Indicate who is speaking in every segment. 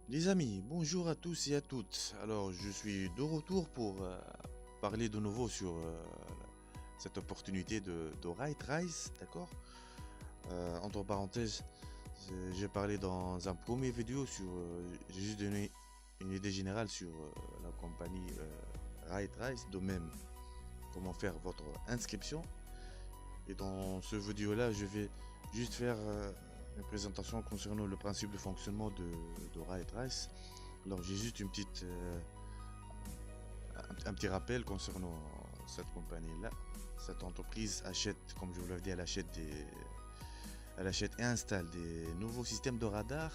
Speaker 1: Les amis, bonjour à tous et à toutes. Alors, je suis de retour pour parler de nouveau sur cette opportunité de Ride Rise, d'accord? Entre parenthèses, j'ai parlé dans un premier vidéo sur, j'ai juste donné une idée générale sur la compagnie Ride Rise, de même comment faire votre inscription. Et dans ce vidéo-là, je vais juste faire une présentation concernant le principe de fonctionnement de Ride Rise. Alors, j'ai juste une petite un petit rappel concernant cette compagnie-là. Cette entreprise achète, comme je vous l'avais dit, elle achète et installe des nouveaux systèmes de radar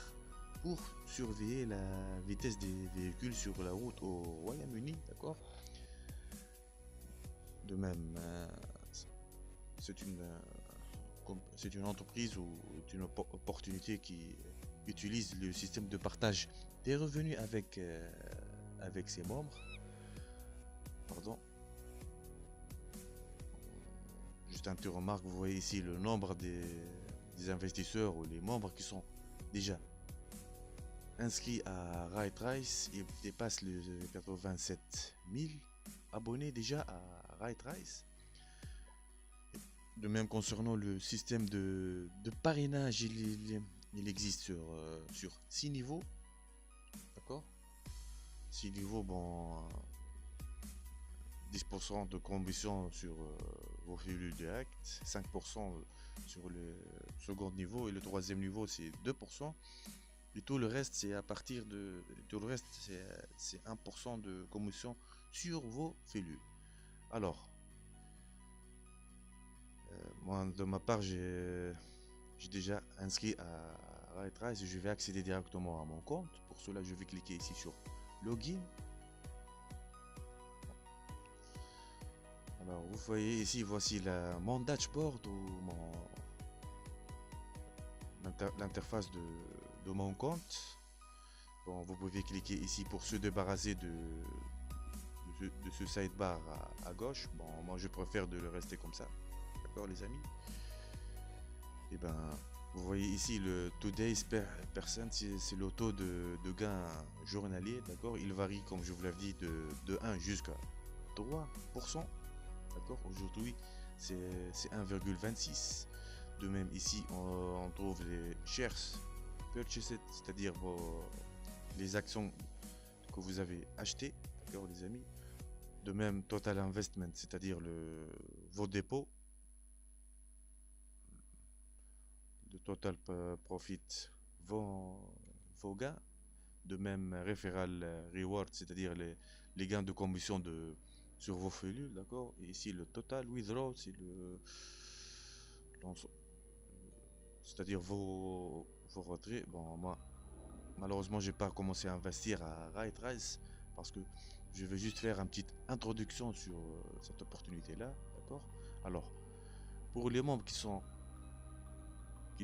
Speaker 1: pour surveiller la vitesse des véhicules sur la route au Royaume-Uni, d'accord? De même, c'est une, c'est une entreprise ou une opportunité qui utilise le système de partage des revenus avec ses membres. Pardon. Juste un petit remarque, vous voyez ici le nombre des investisseurs ou les membres qui sont déjà inscrits à RightRice. Ils dépassent les 87 000 abonnés déjà à RightRice. De même concernant le système de parrainage, il existe sur 6 niveaux. D'accord? 6 niveaux, bon, 10% de commission sur vos cellules directes, 5% sur le second niveau et le troisième niveau c'est 2%. Et tout le reste c'est à partir de tout le reste c'est 1% de commission sur vos cellules. Alors, moi de ma part j'ai déjà inscrit à RightRice et je vais accéder directement à mon compte. Pour cela je vais cliquer ici sur Login. Alors vous voyez ici, voici mon dashboard ou l'interface de mon compte. Bon, vous pouvez cliquer ici pour se débarrasser de ce sidebar à gauche. Bon, moi je préfère de le rester comme ça. D'accord les amis? Et ben, vous voyez ici le Today's Percent, c'est le taux de gain journalier. D'accord? Il varie comme je vous l'avais dit de 1 jusqu'à 3%. D'accord, aujourd'hui c'est 1,26. De même ici on trouve les shares purchased, c'est-à-dire les actions que vous avez achetées, d'accord les amis. De même total investment, c'est-à-dire vos dépôts, de total profit, vos gains. De même referral reward, c'est-à-dire les gains de commission sur vos cellules, d'accord. Et ici le total withdraw, c'est-à-dire vos retraits. Bon, moi malheureusement j'ai pas commencé à investir à RightRice parce que je vais juste faire une petite introduction sur cette opportunité là, d'accord. Alors, pour les membres qui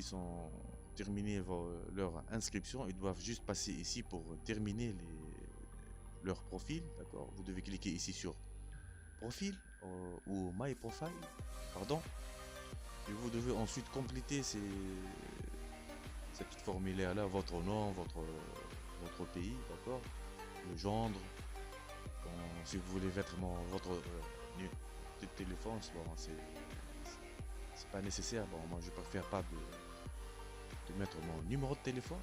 Speaker 1: sont terminés leur inscription, ils doivent juste passer ici pour terminer leur profil, d'accord. Vous devez cliquer ici sur profil ou my profile, pardon, et vous devez ensuite compléter ces petits formulaires là, votre nom, votre pays, d'accord, le gendre. Bon, si vous voulez mettre votre téléphone, bon, c'est pas nécessaire. Bon, moi je préfère pas de mettre mon numéro de téléphone,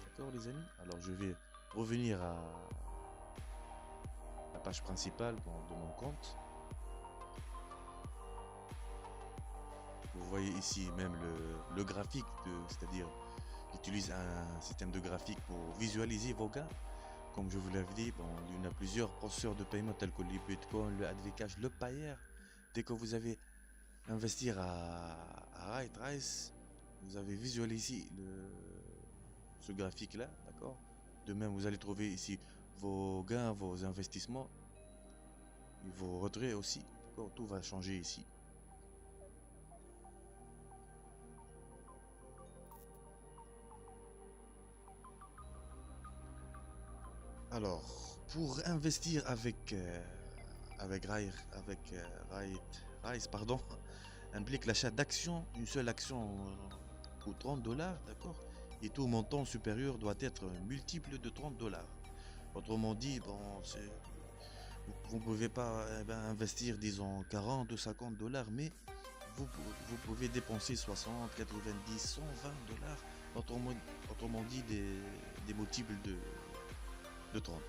Speaker 1: d'accord les amis. Alors je vais revenir à la page principale de mon compte. Vous voyez ici même le graphique, c'est-à-dire j'utilise un système de graphique pour visualiser vos gains. Comme je vous l'avais dit, bon, il y en a plusieurs processeurs de paiement tels que le Bitcoin, le AdVcash, le Payer. Dès que vous avez investir à RightRice, vous avez visualisé ce graphique là, d'accord. De même vous allez trouver ici vos gains, vos investissements et vos retraits aussi, d'accord. Tout va changer ici. Alors, pour investir RightRice, pardon, implique l'achat d'actions. Une seule action coûte 30 $, d'accord. et tout montant supérieur doit être un multiple de 30 $. Autrement dit, bon, vous ne pouvez pas investir, disons, 40 ou 50 $, mais vous pouvez dépenser 60, 90, 120 $. Autrement, autrement dit, des multiples de 30.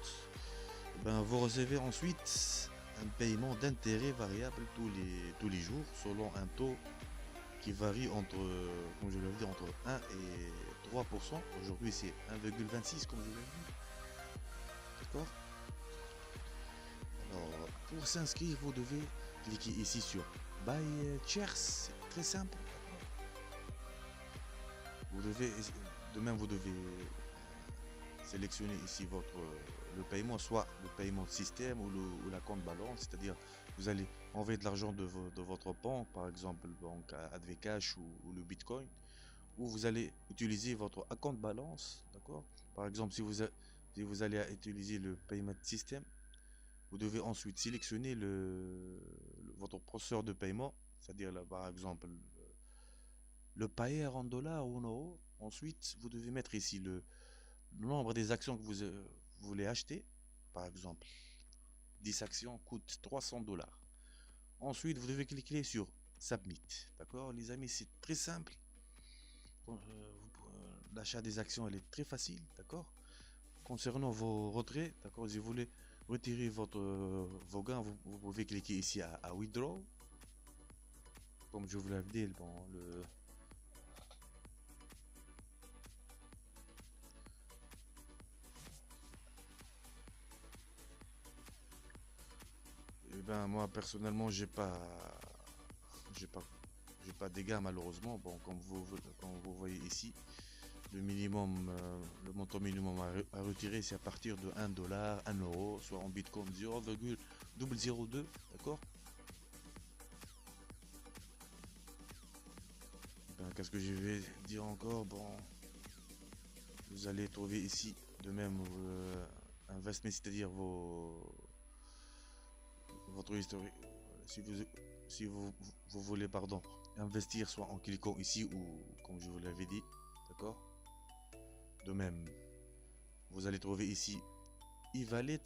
Speaker 1: Vous recevez ensuite un paiement d'intérêt variable tous les jours selon un taux qui varie entre, comme je l'ai dit, entre 1 et 3%. Aujourd'hui, c'est 1,26 comme je l'ai dit. D'accord? Alors, pour s'inscrire, vous devez cliquer ici sur Buy Shares. C'est très simple. Vous devez, de même, vous devez sélectionner ici le paiement, soit le paiement de système ou la compte balance, c'est-à-dire vous allez envoyer de l'argent de votre banque, par exemple banque Advcash ou le Bitcoin, ou vous allez utiliser votre compte balance, d'accord? Par exemple, si vous allez utiliser le paiement de système, vous devez ensuite sélectionner votre processeur de paiement, c'est-à-dire là, par exemple le payer en dollars ou en euros. Ensuite, vous devez mettre ici le nombre des actions que vous voulez acheter. Par exemple, 10 actions coûtent 300 $. Ensuite, vous devez cliquer sur Submit. D'accord, les amis, c'est très simple. L'achat des actions, elle est très facile. D'accord. Concernant vos retraits, d'accord, si vous voulez retirer vos gains, vous pouvez cliquer ici à Withdraw. Comme je vous l'avais dit, bon, moi personnellement, j'ai pas de dégâts malheureusement. Bon, comme vous voyez ici, le montant minimum à retirer, c'est à partir de 1 $, 1 euro, soit en Bitcoin 0,002, d'accord. Qu'est-ce que je vais dire encore? Bon, vous allez trouver ici de même investment, c'est-à-dire votre historique. Si vous voulez, pardon, investir soit en cliquant ici ou comme je vous l'avais dit, d'accord. De même, vous allez trouver ici e-wallet.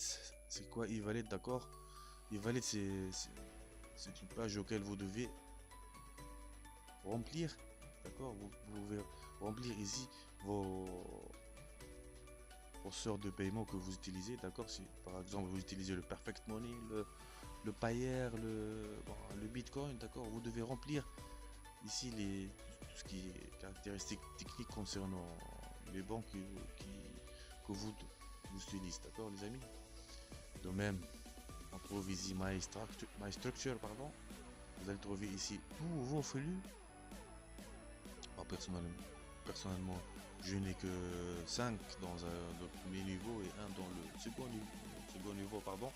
Speaker 1: C'est quoi e-wallet? D'accord, e-wallet, c'est une page auquel vous devez remplir, d'accord. Vous pouvez remplir ici vos sortes de paiement que vous utilisez, d'accord. Si par exemple vous utilisez le Perfect Money, le Payer, le Bitcoin, d'accord, vous devez remplir ici tout ce qui est caractéristiques techniques concernant les banques que vous utilisez, d'accord les amis. De même, on trouve ici My Structure, pardon. Vous allez trouver ici tous vos flux. Personnellement, je n'ai que 5 dans le premier niveau et un dans le second niveau, pardon.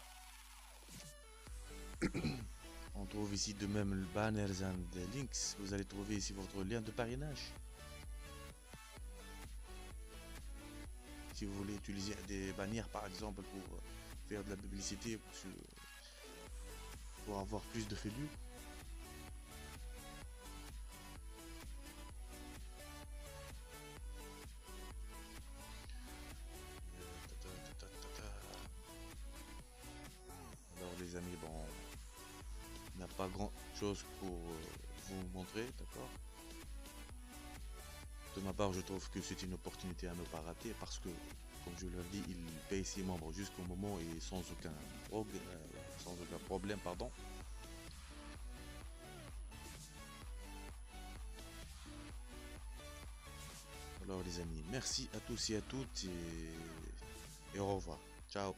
Speaker 1: On trouve ici de même le banners and links. Vous allez trouver ici votre lien de parrainage. Si vous voulez utiliser des bannières par exemple pour faire de la publicité, pour avoir plus de flux. Alors les amis, bon, il n'y a pas grand chose pour vous montrer, d'accord. De ma part, je trouve que c'est une opportunité à ne pas rater parce que, comme je l'ai dit, il paye ses membres jusqu'au moment et sans aucun problème, pardon. Alors les amis, merci à tous et à toutes et au revoir. Ciao.